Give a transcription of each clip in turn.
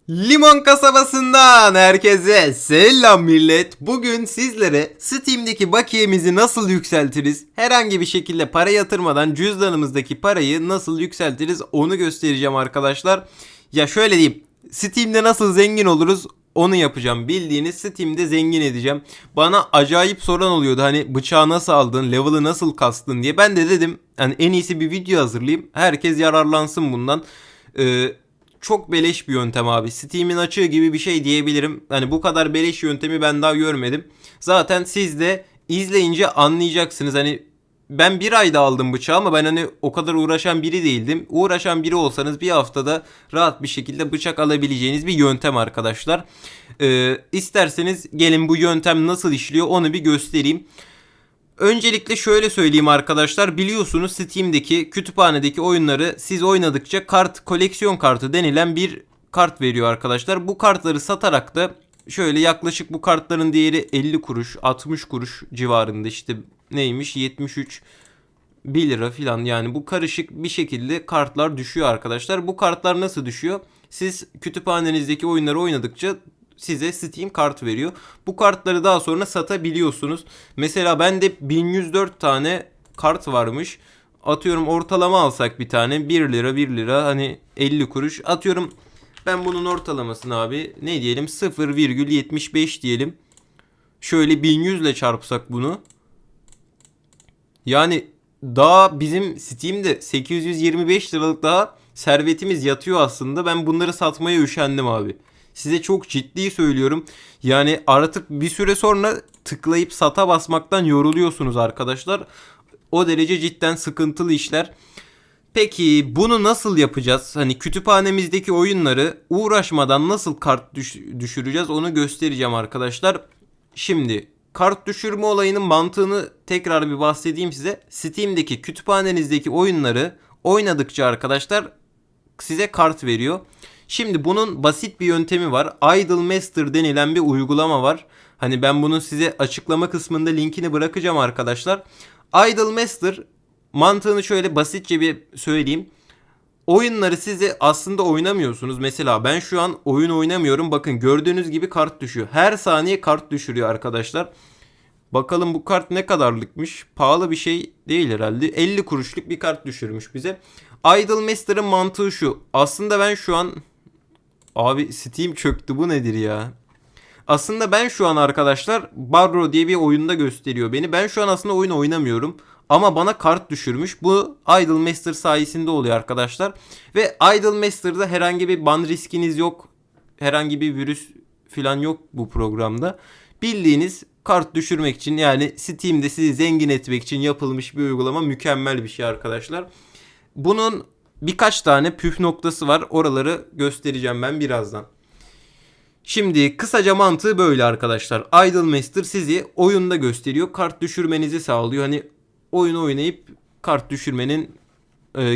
Limon kasabasından herkese selam millet. Bugün sizlere Steam'deki bakiyemizi nasıl yükseltiriz, herhangi bir şekilde para yatırmadan cüzdanımızdaki parayı nasıl yükseltiriz onu göstereceğim arkadaşlar. Ya şöyle diyeyim, Steam'de nasıl zengin oluruz onu yapacağım. Bildiğiniz Steam'de zengin edeceğim. Bana acayip soran oluyordu, hani bıçağı nasıl aldın, level'ı nasıl kastın diye. Ben de dedim hani en iyisi bir video hazırlayayım, herkes yararlansın bundan. Çok beleş bir yöntem abi. Steam'in açığı gibi bir şey diyebilirim. Hani bu kadar beleş yöntemi ben daha görmedim. Zaten siz de izleyince anlayacaksınız. Hani ben bir ayda aldım bıçağı ama ben hani o kadar uğraşan biri değildim. Uğraşan biri olsanız bir haftada rahat bir şekilde bıçak alabileceğiniz bir yöntem arkadaşlar. İsterseniz gelin bu yöntem nasıl işliyor onu bir göstereyim. Öncelikle şöyle söyleyeyim arkadaşlar, biliyorsunuz Steam'deki kütüphanedeki oyunları siz oynadıkça koleksiyon kartı denilen bir kart veriyor arkadaşlar. Bu kartları satarak da şöyle yaklaşık bu kartların değeri 50 kuruş 60 kuruş civarında, işte neymiş 73 1 lira filan, yani bu karışık bir şekilde kartlar düşüyor arkadaşlar. Bu kartlar nasıl düşüyor? Siz kütüphanenizdeki oyunları oynadıkça size Steam kart veriyor. Bu kartları daha sonra satabiliyorsunuz. Mesela bende 1104 tane kart varmış. Atıyorum ortalama alsak bir tane 1 lira 1 lira, hani 50 kuruş. Atıyorum ben bunun ortalamasını abi ne diyelim 0,75 diyelim. Şöyle 1100 ile çarpsak bunu. Yani daha bizim Steam'de 825 liralık daha servetimiz yatıyor aslında. Ben bunları satmaya üşendim abi. Size çok ciddi söylüyorum. Yani artık bir süre sonra tıklayıp sata basmaktan yoruluyorsunuz arkadaşlar. O derece cidden sıkıntılı işler. Peki bunu nasıl yapacağız? Hani kütüphanemizdeki oyunları uğraşmadan nasıl kart düşüreceğiz onu göstereceğim arkadaşlar. Şimdi kart düşürme olayının mantığını tekrar bir bahsedeyim size. Steam'deki kütüphanenizdeki oyunları oynadıkça arkadaşlar size kart veriyor. Şimdi bunun basit bir yöntemi var. Idle Master denilen bir uygulama var. Hani ben bunun size açıklama kısmında linkini bırakacağım arkadaşlar. Idle Master mantığını şöyle basitçe bir söyleyeyim. Oyunları size aslında oynamıyorsunuz. Mesela ben şu an oyun oynamıyorum. Bakın gördüğünüz gibi kart düşüyor. Her saniye kart düşürüyor arkadaşlar. Bakalım bu kart ne kadarlıkmış? Pahalı bir şey değil herhalde. 50 kuruşluk bir kart düşürmüş bize. Idle Master'ın mantığı şu. Aslında ben şu an... Abi Steam çöktü, bu nedir ya? Aslında ben şu an arkadaşlar Barro diye bir oyunda gösteriyor beni. Ben şu an aslında oyun oynamıyorum. Ama bana kart düşürmüş. Bu Idle Master sayesinde oluyor arkadaşlar. Ve Idle Master'da herhangi bir ban riskiniz yok. Herhangi bir virüs falan yok bu programda. Bildiğiniz kart düşürmek için, yani Steam'de sizi zengin etmek için yapılmış bir uygulama. Mükemmel bir şey arkadaşlar. Bunun birkaç tane püf noktası var. Oraları göstereceğim ben birazdan. Şimdi kısaca mantığı böyle arkadaşlar. Idle Master sizi oyunda gösteriyor. Kart düşürmenizi sağlıyor. Hani oyun oynayıp kart düşürmenin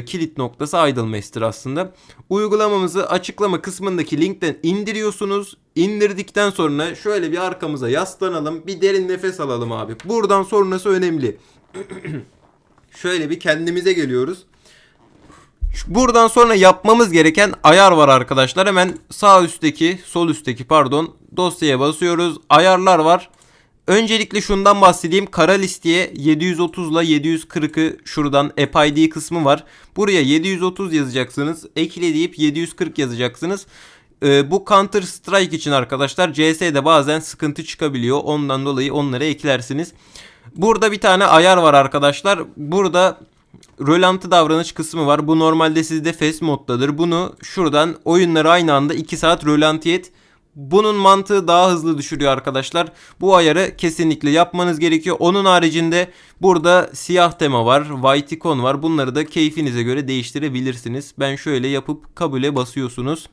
kilit noktası Idle Master aslında. Uygulamamızı açıklama kısmındaki linkten indiriyorsunuz. İndirdikten sonra şöyle bir arkamıza yaslanalım. Bir derin nefes alalım abi. Buradan sonrası önemli. Şöyle bir kendimize geliyoruz. Buradan sonra yapmamız gereken ayar var arkadaşlar. Hemen sağ üstteki, sol üstteki pardon, dosyaya basıyoruz. Ayarlar var. Öncelikle şundan bahsedeyim. Kara listeye 730 ile 740'ı şuradan App ID kısmı var. Buraya 730 yazacaksınız. Ekle deyip 740 yazacaksınız. Bu Counter Strike için arkadaşlar. CS'de bazen sıkıntı çıkabiliyor. Ondan dolayı onları eklersiniz. Burada bir tane ayar var arkadaşlar. Burada rölanti davranış kısmı var. Bu normalde sizde fast moddadır. Bunu şuradan oyunları aynı anda 2 saat rölanti et. Bunun mantığı daha hızlı düşürüyor arkadaşlar. Bu ayarı kesinlikle yapmanız gerekiyor. Onun haricinde burada siyah tema var, white icon var. Bunları da keyfinize göre değiştirebilirsiniz. Ben şöyle yapıp kabule basıyorsunuz.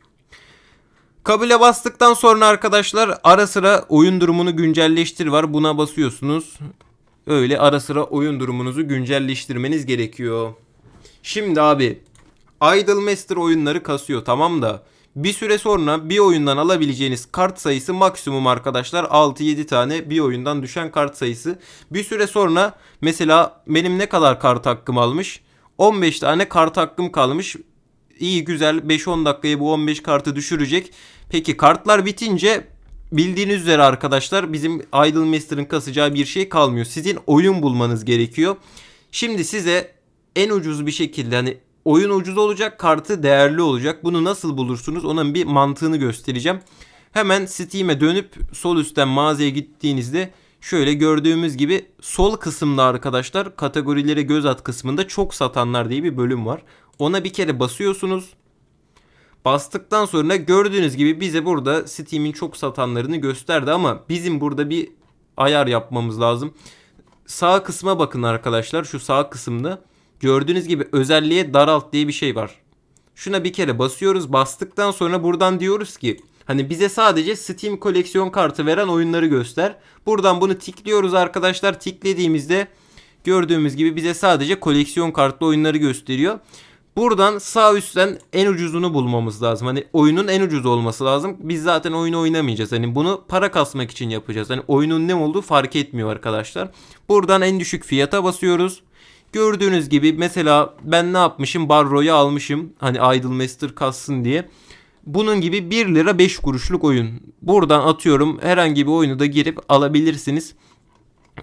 Kabule bastıktan sonra arkadaşlar ara sıra oyun durumunu güncelleştir var. Buna basıyorsunuz. Öyle ara sıra oyun durumunuzu güncelleştirmeniz gerekiyor. Şimdi abi Idle Master oyunları kasıyor, tamam da bir süre sonra bir oyundan alabileceğiniz kart sayısı maksimum arkadaşlar 6-7 tane bir oyundan düşen kart sayısı. Bir süre sonra mesela benim ne kadar kart hakkım almış? 15 tane kart hakkım kalmış. iyi güzel 5-10 dakikaya bu 15 kartı düşürecek. Peki kartlar bitince bildiğiniz üzere arkadaşlar bizim Idolmaster'ın kasacağı bir şey kalmıyor. Sizin oyun bulmanız gerekiyor. Şimdi size en ucuz bir şekilde, hani oyun ucuz olacak, kartı değerli olacak. Bunu nasıl bulursunuz? Onun bir mantığını göstereceğim. Hemen Steam'e dönüp sol üstten mağazaya gittiğinizde şöyle gördüğümüz gibi sol kısımda arkadaşlar kategorilere göz at kısmında çok satanlar diye bir bölüm var. Ona bir kere basıyorsunuz. Bastıktan sonra gördüğünüz gibi bize burada Steam'in çok satanlarını gösterdi ama bizim burada bir ayar yapmamız lazım. Sağ kısma bakın arkadaşlar, şu sağ kısımda gördüğünüz gibi özelliğe daralt diye bir şey var. Şuna bir kere basıyoruz. Bastıktan sonra buradan diyoruz ki hani bize sadece Steam koleksiyon kartı veren oyunları göster. Buradan bunu tikliyoruz arkadaşlar. Tiklediğimizde gördüğümüz gibi bize sadece koleksiyon kartlı oyunları gösteriyor. Buradan sağ üstten en ucuzunu bulmamız lazım. Hani oyunun en ucuz olması lazım. Biz zaten oyunu oynamayacağız. Hani bunu para kasmak için yapacağız. Hani oyunun ne olduğu fark etmiyor arkadaşlar. Buradan en düşük fiyata basıyoruz. Gördüğünüz gibi mesela ben ne yapmışım? Barro'yu almışım. Hani Idolmaster kassın diye. Bunun gibi 1 lira 5 kuruşluk oyun. Buradan atıyorum herhangi bir oyunu da girip alabilirsiniz.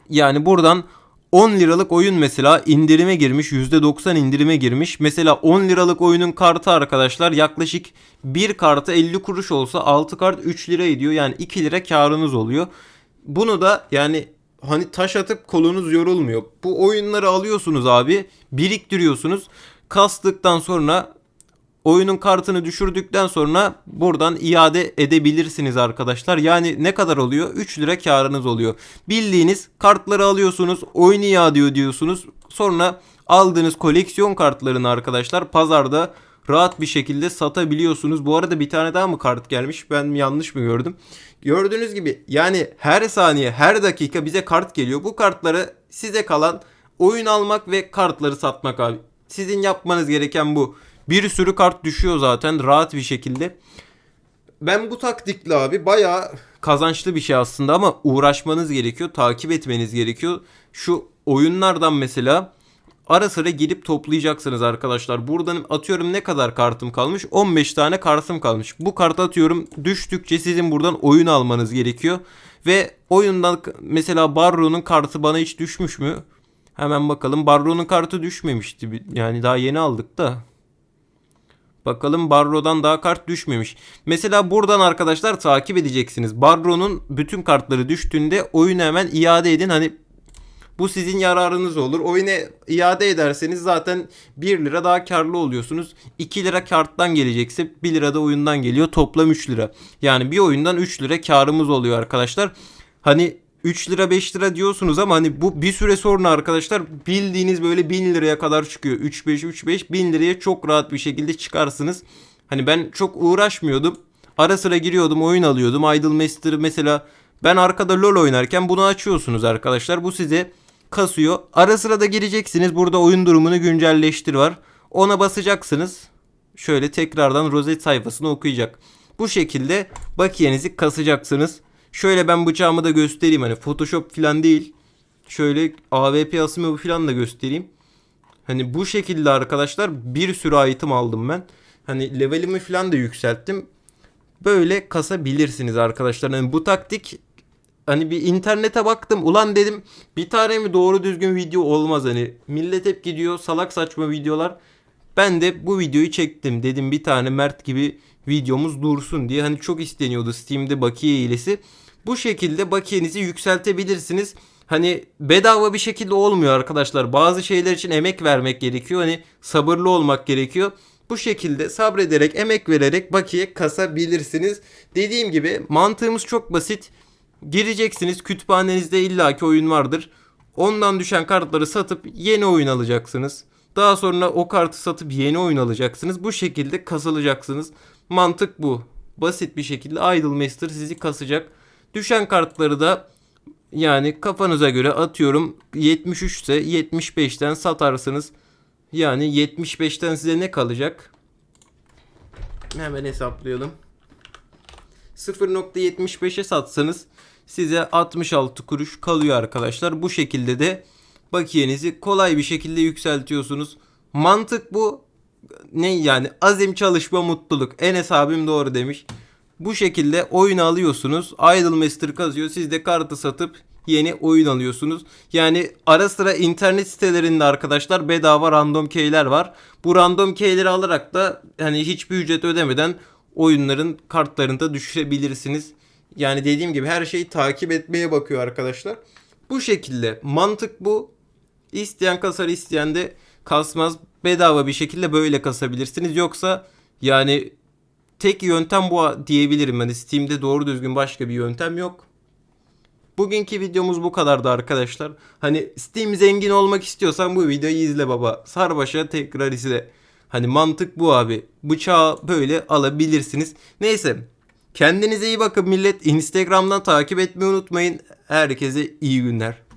Yani buradan 10 liralık oyun mesela indirime girmiş, %90 indirime girmiş. Mesela 10 liralık oyunun kartı arkadaşlar yaklaşık bir kartı 50 kuruş olsa 6 kart 3 lira ediyor. Yani 2 lira karınız oluyor. Bunu da yani hani taş atıp kolunuz yorulmuyor. Bu oyunları alıyorsunuz abi, biriktiriyorsunuz. Kastıktan sonra oyunun kartını düşürdükten sonra buradan iade edebilirsiniz arkadaşlar. Yani ne kadar oluyor? 3 lira karınız oluyor. Bildiğiniz kartları alıyorsunuz, oyunu iade ediyorsunuz. Sonra aldığınız koleksiyon kartlarını arkadaşlar pazarda rahat bir şekilde satabiliyorsunuz. Bu arada bir tane daha mı kart gelmiş? Ben yanlış mı gördüm? Gördüğünüz gibi yani her saniye, her dakika bize kart geliyor. Bu kartları size kalan oyun almak ve kartları satmak abi. Sizin yapmanız gereken bu. Bir sürü kart düşüyor zaten rahat bir şekilde. Ben bu taktikle abi bayağı kazançlı bir şey aslında ama uğraşmanız gerekiyor. Takip etmeniz gerekiyor. Şu oyunlardan mesela ara sıra girip toplayacaksınız arkadaşlar. Buradan atıyorum ne kadar kartım kalmış? 15 tane kartım kalmış. Bu kartı atıyorum düştükçe sizin buradan oyun almanız gerekiyor. Ve oyundan mesela Barro'nun kartı bana hiç düşmüş mü? Hemen bakalım. Barro'nun kartı düşmemişti. Yani daha yeni aldık da. Bakalım Barro'dan daha kart düşmemiş. Mesela buradan arkadaşlar takip edeceksiniz. Barro'nun bütün kartları düştüğünde oyunu hemen iade edin. Hani bu sizin yararınız olur. Oyunu iade ederseniz zaten 1 lira daha karlı oluyorsunuz. 2 lira karttan gelecekse 1 lira da oyundan geliyor. Toplam 3 lira. Yani bir oyundan 3 lira karımız oluyor arkadaşlar. Hani 3 lira 5 lira diyorsunuz ama hani bu bir süre sonra arkadaşlar bildiğiniz böyle 1000 liraya kadar çıkıyor. 3-5 1000 liraya çok rahat bir şekilde çıkarsınız. Hani ben çok uğraşmıyordum. Ara sıra giriyordum, oyun alıyordum. Idolmaster'ı mesela ben arkada LoL oynarken bunu açıyorsunuz arkadaşlar. Bu size kasıyor. Ara sıra da gireceksiniz. Burada oyun durumunu güncelleştir var. Ona basacaksınız. Şöyle tekrardan rozet sayfasını okuyacak. Bu şekilde bakiyenizi kasacaksınız. Şöyle ben bıçağımı da göstereyim. Hani Photoshop falan değil. Şöyle AWP asımı falan da göstereyim. Hani bu şekilde arkadaşlar bir sürü item aldım ben. Hani levelimi falan da yükselttim. Böyle kasabilirsiniz arkadaşlar. Hani bu taktik, hani bir internete baktım. Ulan dedim bir tane mi doğru düzgün video olmaz hani. Millet hep gidiyor salak saçma videolar. Ben de bu videoyu çektim. Dedim bir tane Mert gibi videomuz dursun diye. Hani çok isteniyordu Steam'de bakiye hilesi. Bu şekilde bakiyenizi yükseltebilirsiniz. Hani bedava bir şekilde olmuyor arkadaşlar. Bazı şeyler için emek vermek gerekiyor. Hani sabırlı olmak gerekiyor. Bu şekilde sabrederek, emek vererek bakiye kasabilirsiniz. Dediğim gibi mantığımız çok basit. Gireceksiniz, kütüphanenizde illaki oyun vardır. Ondan düşen kartları satıp yeni oyun alacaksınız. Daha sonra o kartı satıp yeni oyun alacaksınız. Bu şekilde kasılacaksınız. Mantık bu. Basit bir şekilde Idolmaster sizi kasacak. Düşen kartları da yani kafanıza göre atıyorum 73 ise 75'ten satarsınız. Yani 75'ten size ne kalacak? Hemen hesaplayalım. 0.75'e satsanız size 66 kuruş kalıyor arkadaşlar. Bu şekilde de bakiyenizi kolay bir şekilde yükseltiyorsunuz. Mantık bu. ne yani, azim, çalışma, mutluluk. Enes abim doğru demiş. Bu şekilde oyunu alıyorsunuz. Idolmaster kazıyor. Siz de kartı satıp yeni oyun alıyorsunuz. Yani ara sıra internet sitelerinde arkadaşlar bedava random key'ler var. Bu random key'leri alarak da hani hiçbir ücret ödemeden oyunların kartlarını da düşürebilirsiniz. Yani dediğim gibi her şeyi takip etmeye bakıyor arkadaşlar. Bu şekilde mantık bu. İsteyen kasar, isteyen de kasmaz. Bedava bir şekilde böyle kasabilirsiniz. Yoksa yani tek yöntem bu diyebilirim. Hani Steam'de doğru düzgün başka bir yöntem yok. Bugünkü videomuz bu kadardı arkadaşlar. Hani Steam zengin olmak istiyorsan bu videoyu izle baba. Sarbaşa tekrar izle. Hani mantık bu abi. Bıçağı böyle alabilirsiniz. Neyse. Kendinize iyi bakın millet. Instagram'dan takip etmeyi unutmayın. Herkese iyi günler.